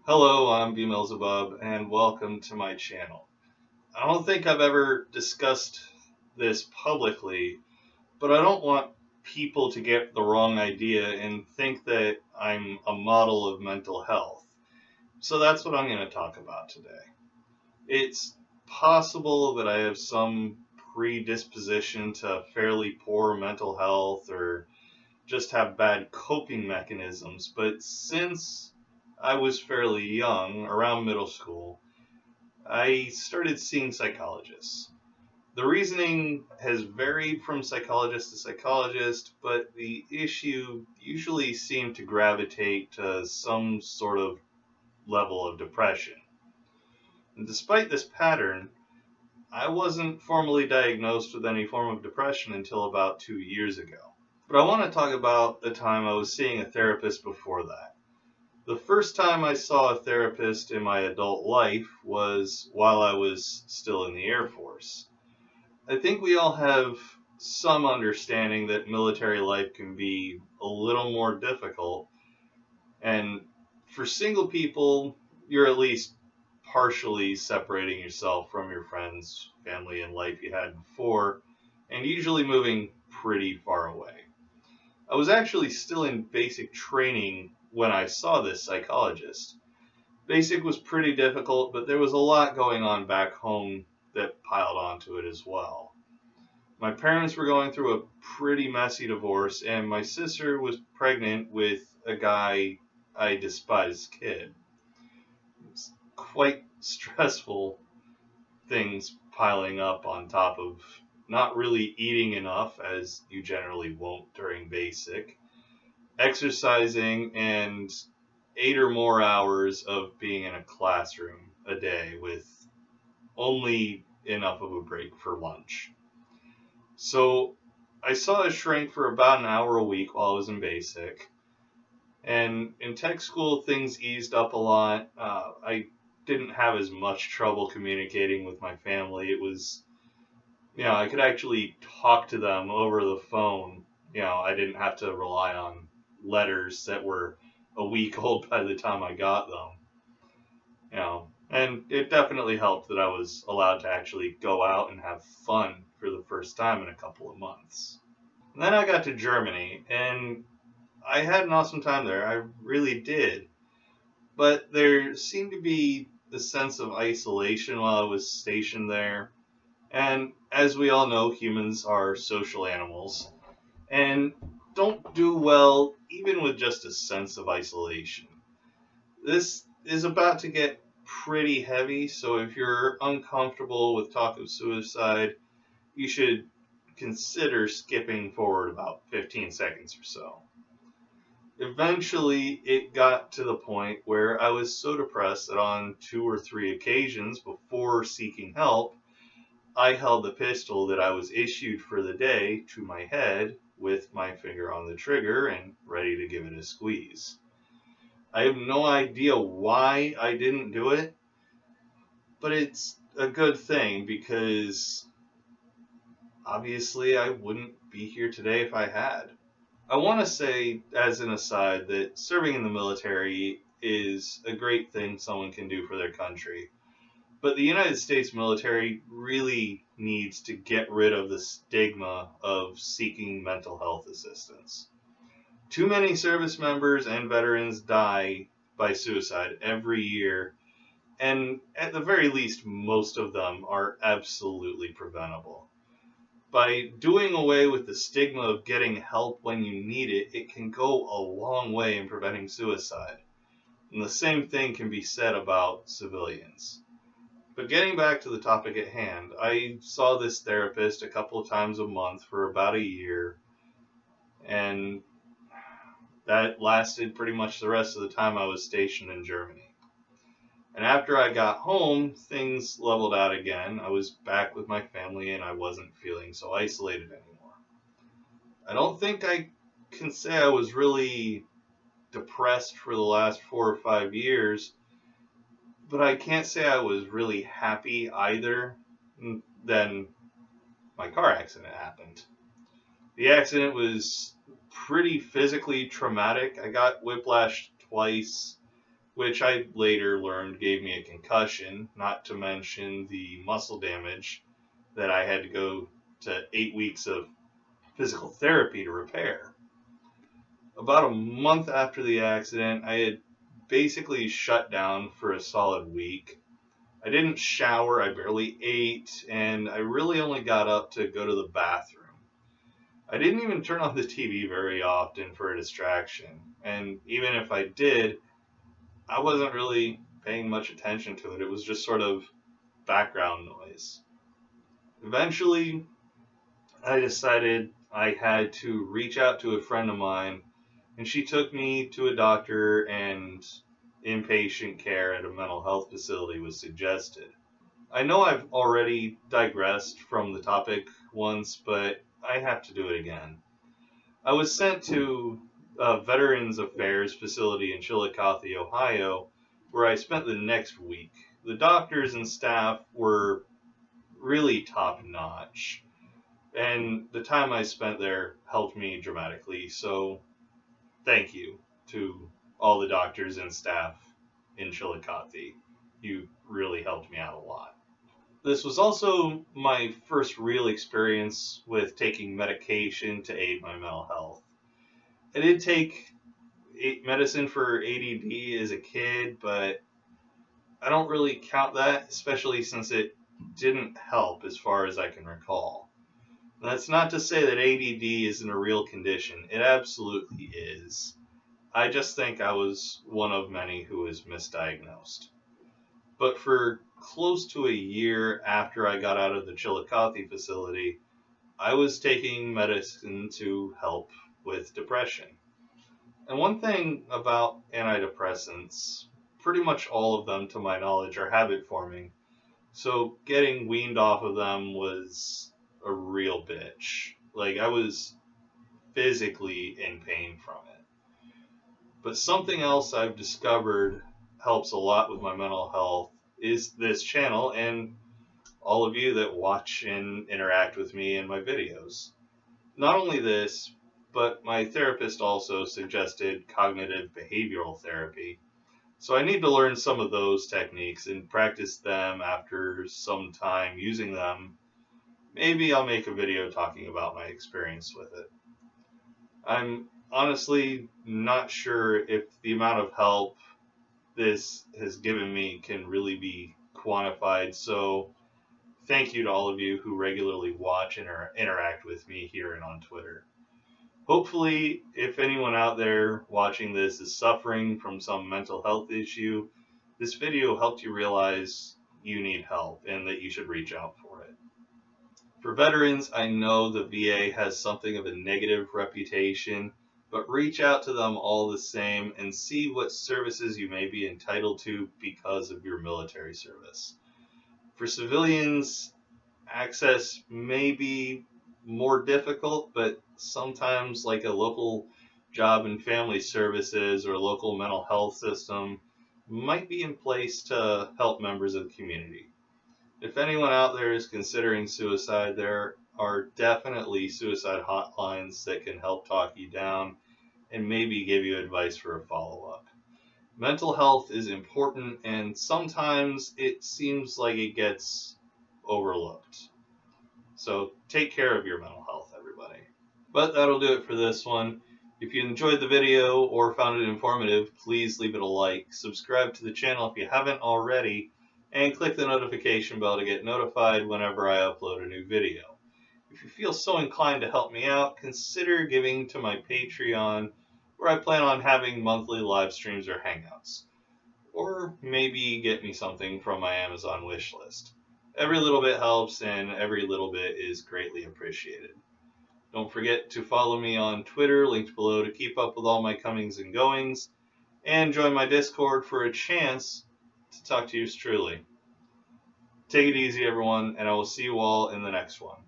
Hello, I'm BMillzebub, and welcome to my channel. I don't think I've ever discussed this publicly, but I don't want people to get the wrong idea and think that I'm a model of mental health. So that's what I'm going to talk about today. It's possible that I have some predisposition to fairly poor mental health or just have bad coping mechanisms, but since I was fairly young, around middle school, I started seeing psychologists. The reasoning has varied from psychologist to psychologist, but the issue usually seemed to gravitate to some sort of level of depression. And despite this pattern, I wasn't formally diagnosed with any form of depression until about 2 years ago. But I want to talk about the time I was seeing a therapist before that. The first time I saw a therapist in my adult life was while I was still in the Air Force. I think we all have some understanding that military life can be a little more difficult, and for single people, you're at least partially separating yourself from your friends, family, and life you had before, and usually moving pretty far away. I was actually still in basic training when I saw this psychologist. Basic was pretty difficult, but there was a lot going on back home that piled onto it as well. My parents were going through a pretty messy divorce, and my sister was pregnant with a guy I despised kid. It's quite stressful things piling up on top of not really eating enough, as you generally won't during basic, exercising, and 8 or more hours of being in a classroom a day with only enough of a break for lunch. So I saw a shrink for about an hour a week while I was in basic. And in tech school, things eased up a lot. I didn't have as much trouble communicating with my family. It was, I could actually talk to them over the phone. I didn't have to rely on letters that were a week old by the time I got them. And it definitely helped that I was allowed to actually go out and have fun for the first time in a couple of months. And then I got to Germany, and I had an awesome time there. I really did. But there seemed to be a sense of isolation while I was stationed there. And as we all know, humans are social animals and don't do well even with just a sense of isolation. This is about to get pretty heavy, so if you're uncomfortable with talk of suicide, you should consider skipping forward about 15 seconds or so. Eventually, it got to the point where I was so depressed that on 2 or 3 occasions before seeking help, I held the pistol that I was issued for the day to my head with my finger on the trigger and ready to give it a squeeze. I have no idea why I didn't do it, but it's a good thing because obviously I wouldn't be here today if I had. I want to say, as an aside, that serving in the military is a great thing someone can do for their country. But the United States military really needs to get rid of the stigma of seeking mental health assistance. Too many service members and veterans die by suicide every year, and at the very least, most of them are absolutely preventable. By doing away with the stigma of getting help when you need it, it can go a long way in preventing suicide. And the same thing can be said about civilians. But getting back to the topic at hand, I saw this therapist a couple of times a month for about a year, and that lasted pretty much the rest of the time I was stationed in Germany. And after I got home, things leveled out again. I was back with my family and I wasn't feeling so isolated anymore. I don't think I can say I was really depressed for the last 4 or 5 years, but I can't say I was really happy either. Then my car accident happened. The accident was pretty physically traumatic. I got whiplash twice, which I later learned gave me a concussion, not to mention the muscle damage that I had to go to 8 weeks of physical therapy to repair. About a month after the accident, I had basically shut down for a solid week. I didn't shower, I barely ate, and I really only got up to go to the bathroom. I didn't even turn on the TV very often for a distraction, and even if I did, I wasn't really paying much attention to it. It was just sort of background noise. Eventually, I decided I had to reach out to a friend of mine, and she took me to a doctor, and inpatient care at a mental health facility was suggested. I know I've already digressed from the topic once, but I have to do it again. I was sent to a Veterans Affairs facility in Chillicothe, Ohio, where I spent the next week. The doctors and staff were really top notch, and the time I spent there helped me dramatically, so thank you to all the doctors and staff in Chillicothe. You really helped me out a lot. This was also my first real experience with taking medication to aid my mental health. I did take medicine for ADD as a kid, but I don't really count that, especially since it didn't help as far as I can recall. That's not to say that ADD isn't a real condition. It absolutely is. I just think I was one of many who was misdiagnosed. But for close to a year after I got out of the Chillicothe facility, I was taking medicine to help with depression. And one thing about antidepressants, pretty much all of them to my knowledge are habit forming, so getting weaned off of them was a real bitch. Like, I was physically in pain from it. But something else I've discovered helps a lot with my mental health is this channel and all of you that watch and interact with me in my videos. Not only this, but my therapist also suggested cognitive behavioral therapy. So I need to learn some of those techniques and practice them after some time using them. Maybe I'll make a video talking about my experience with it. I'm honestly not sure if the amount of help this has given me can really be quantified, so thank you to all of you who regularly watch and interact with me here and on Twitter. Hopefully, if anyone out there watching this is suffering from some mental health issue, this video helped you realize you need help and that you should reach out for it. For veterans, I know the VA has something of a negative reputation, but reach out to them all the same and see what services you may be entitled to because of your military service. For civilians, access may be more difficult, but sometimes like a local job and family services or local mental health system might be in place to help members of the community. If anyone out there is considering suicide, there are definitely suicide hotlines that can help talk you down and maybe give you advice for a follow-up. Mental health is important, and sometimes it seems like it gets overlooked. So take care of your mental health, everybody. But that'll do it for this one. If you enjoyed the video or found it informative, please leave it a like, subscribe to the channel if you haven't already, and click the notification bell to get notified whenever I upload a new video. If you feel so inclined to help me out, consider giving to my Patreon, where I plan on having monthly live streams or hangouts. Or maybe get me something from my Amazon wishlist. Every little bit helps, and every little bit is greatly appreciated. Don't forget to follow me on Twitter, linked below, to keep up with all my comings and goings, and join my Discord for a chance to talk to yours truly. Take it easy, everyone, and I will see you all in the next one.